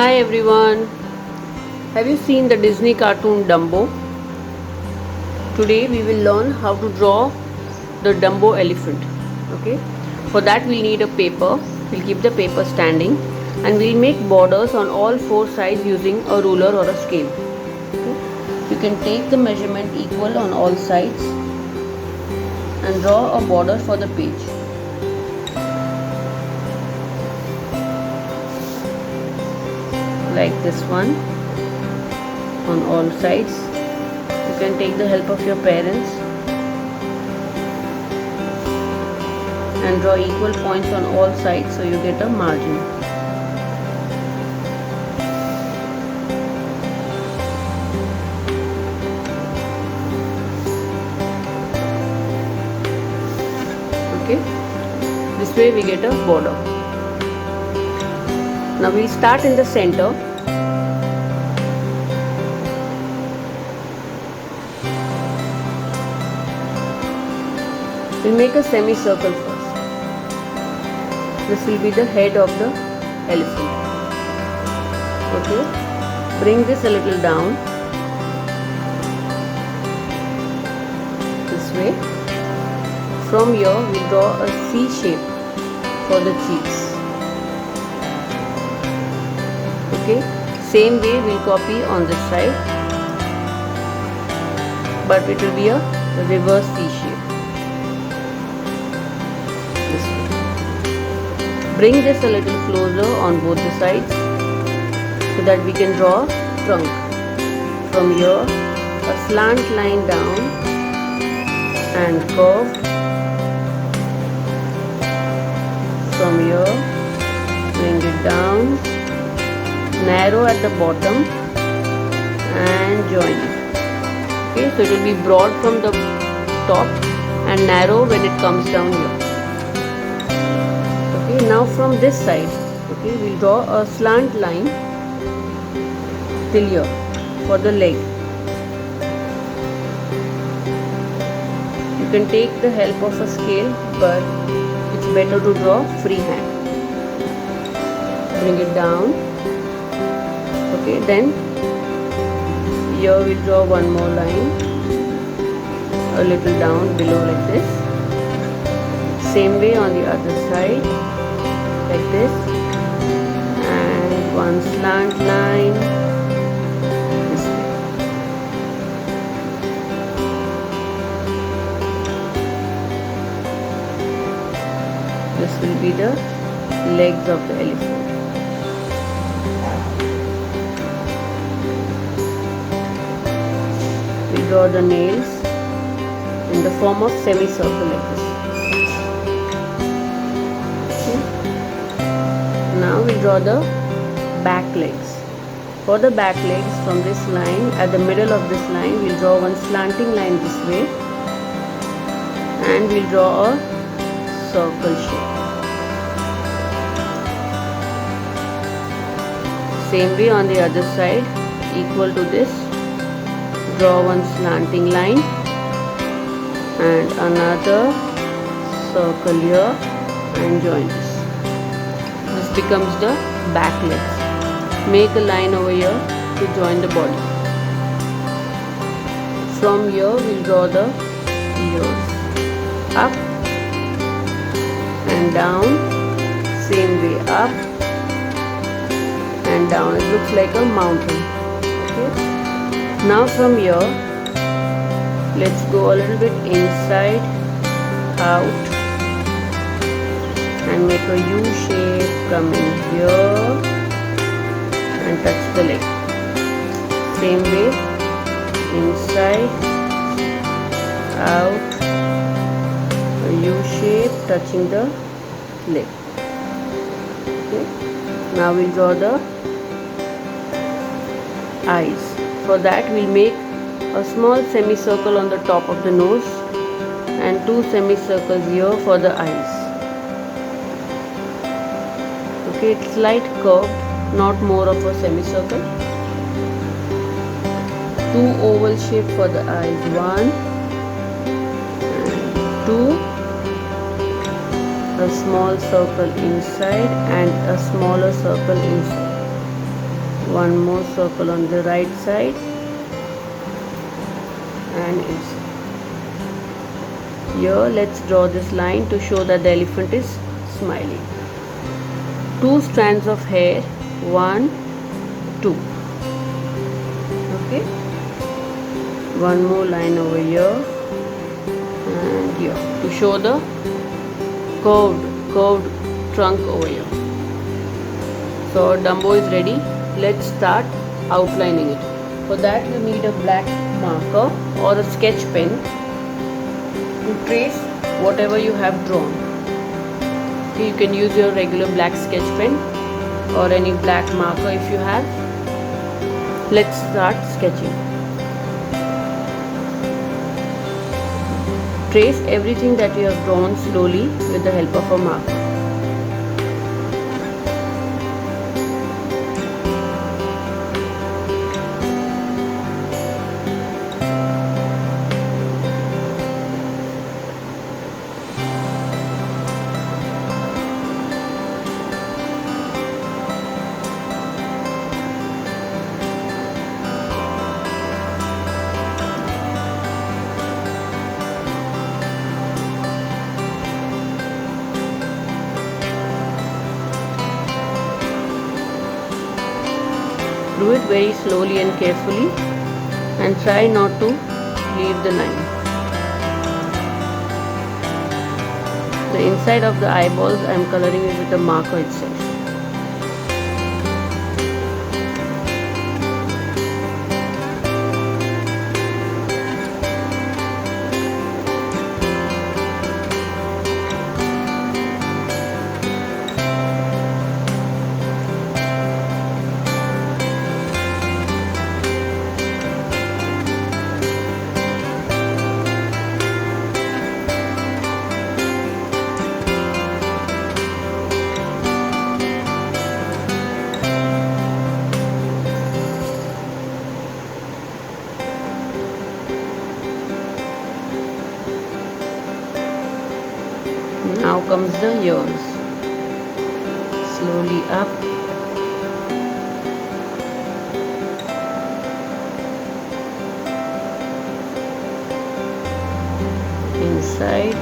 Hi everyone, have you seen the Disney cartoon Dumbo? Today we will learn how to draw the Dumbo elephant. Okay, for that we'll need a paper. We'll keep the paper standing and we'll make borders on all four sides using a ruler or a scale. Okay? You can take the measurement equal on all sides and draw a border for the page. Like this one on all sides. You can take the help of your parents and draw equal points on all sides so you get a margin. Okay, this way we get a border. Now we'll start in the center. We'll make a semicircle first. This will be the head of the elephant. Okay, bring this a little down. This way. From here we draw a C shape for the cheeks. Okay, same way we'll copy on this side, but it will be a reverse C shape. This way. Bring this a little closer on both the sides so that we can draw trunk. From here, a slant line down and curved. From here, bring it down. Narrow at the bottom and join it. Okay, so it will be broad from the top and narrow when it comes down here. Okay, now from this side, okay, we'll draw a slant line till here for the leg. You can take the help of a scale, but it's better to draw freehand. Bring it down. Okay, then here we draw one more line a little down below like this. Same way on the other side like this, and one slant line this way. This will be the legs of the elephant. Draw the nails in the form of semicircle like this. Okay. Now we draw the back legs. For the back legs, from this line, at the middle of this line, we'll draw one slanting line this way and we'll draw a circle shape. Same way on the other side, equal to this. Draw one slanting line and another circle here and join this. This becomes the back legs. Make a line over here to join the body. From here we'll draw the ears. Up and down. Same way up and down. It looks like a mountain. Okay. Now from here, let's go a little bit inside, out and make a U shape coming here and touch the leg. Same way, inside, out, a U shape touching the leg. Okay. Now we'll draw the eyes. For that we'll make a small semicircle on the top of the nose and two semicircles here for the eyes. Okay, it's slight curved, not more of a semicircle. Two oval shape for the eyes, one and two. A small circle inside and a smaller circle inside. One more circle on the right side and inside. Here let's draw this line to show that the elephant is smiling. 2 strands of hair, 1, 2. Okay. One more line over here and here to show the curved trunk over here. So our Dumbo is ready. Let's start outlining it. For that you need a black marker or a sketch pen to trace whatever you have drawn. Okay, you can use your regular black sketch pen or any black marker if you have. Let's start sketching. Trace everything that you have drawn slowly with the help of a marker. Do it very slowly and carefully and try not to leave the line. The inside of the eyeballs I am coloring it with the marker itself. Now comes the ears. Slowly up. Inside.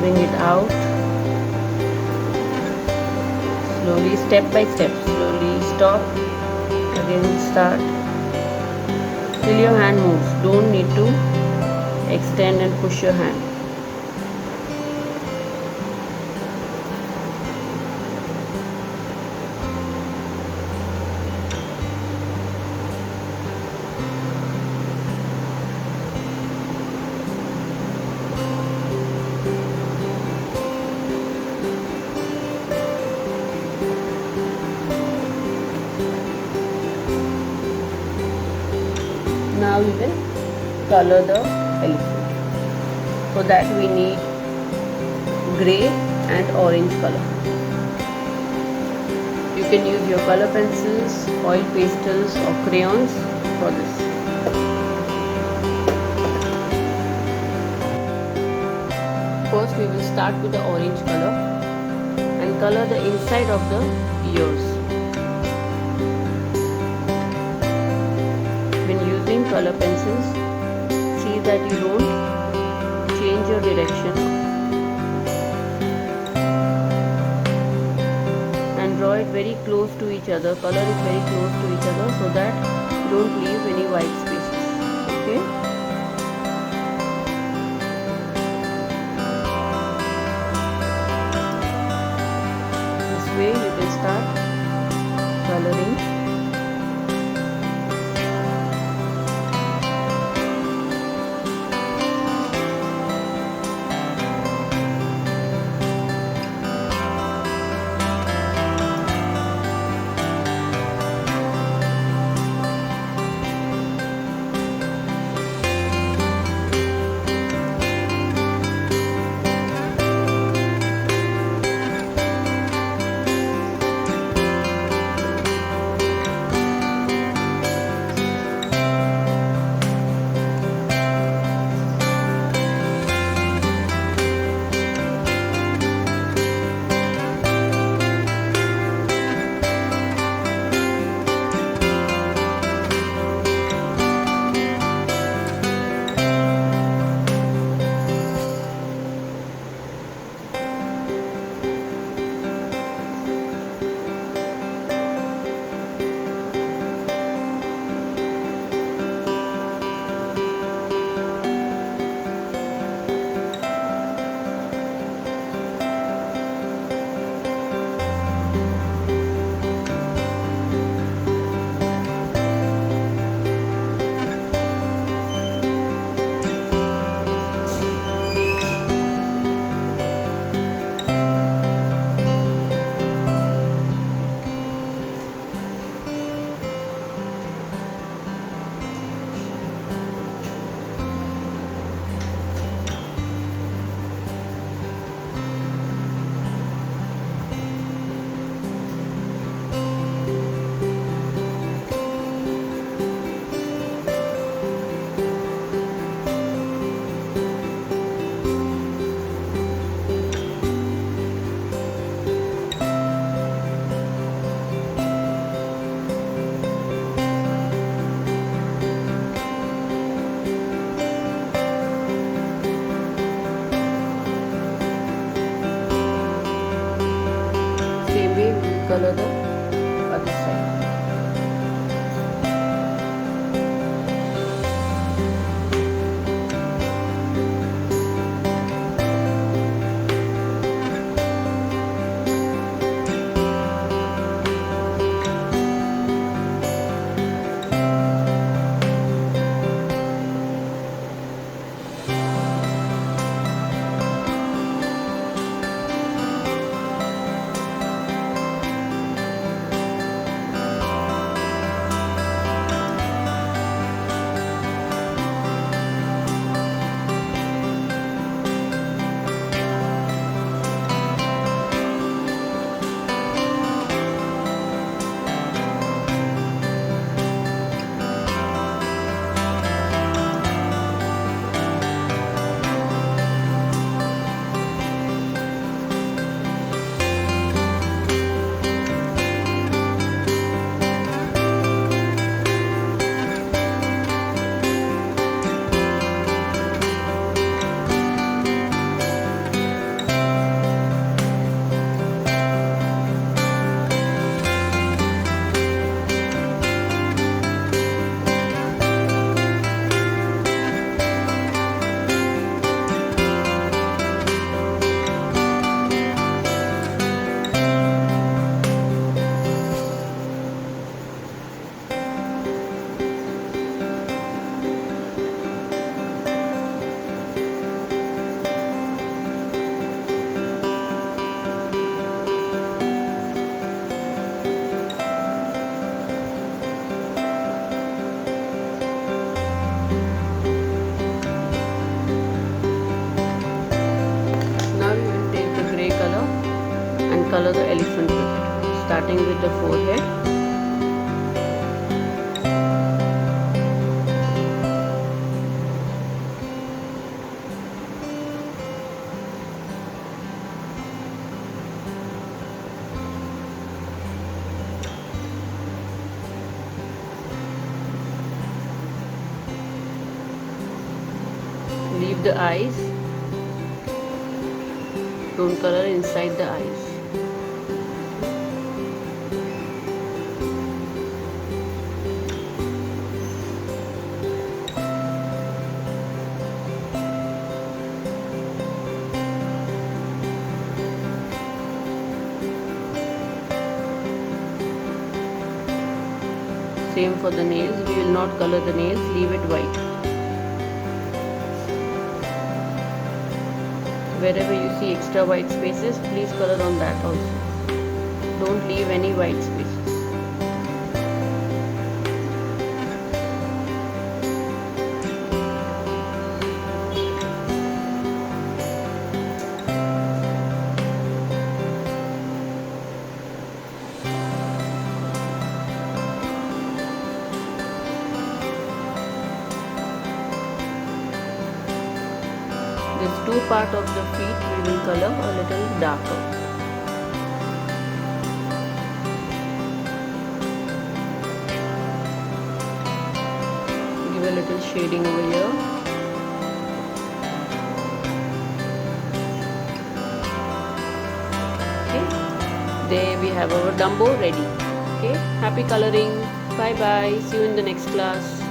Bring it out. Slowly, step by step. Slowly stop. Again start. Till your hand moves. Don't need to extend and push your hand. Now we will color the elephant. For that we need grey and orange color. You can use your color pencils, oil pastels or crayons for this. First we will start with the orange color and color the inside of the ears. Color pencils, see that you don't change your direction and draw it very close to each other. Color it very close to each other so that you don't leave any white spaces. Okay. This way you can start coloring. color the other side. Color the elephant with it, starting with the forehead. Leave the eyes. Don't color inside the eyes. Same for the nails. We will not color the nails, leave it white. Wherever you see extra white spaces, please color on that also. Don't leave any white spaces. This two part of the feet we will color a little darker. Give a little shading over here. Okay, there we have our Dumbo ready. Okay, happy coloring. Bye bye. See you in the next class.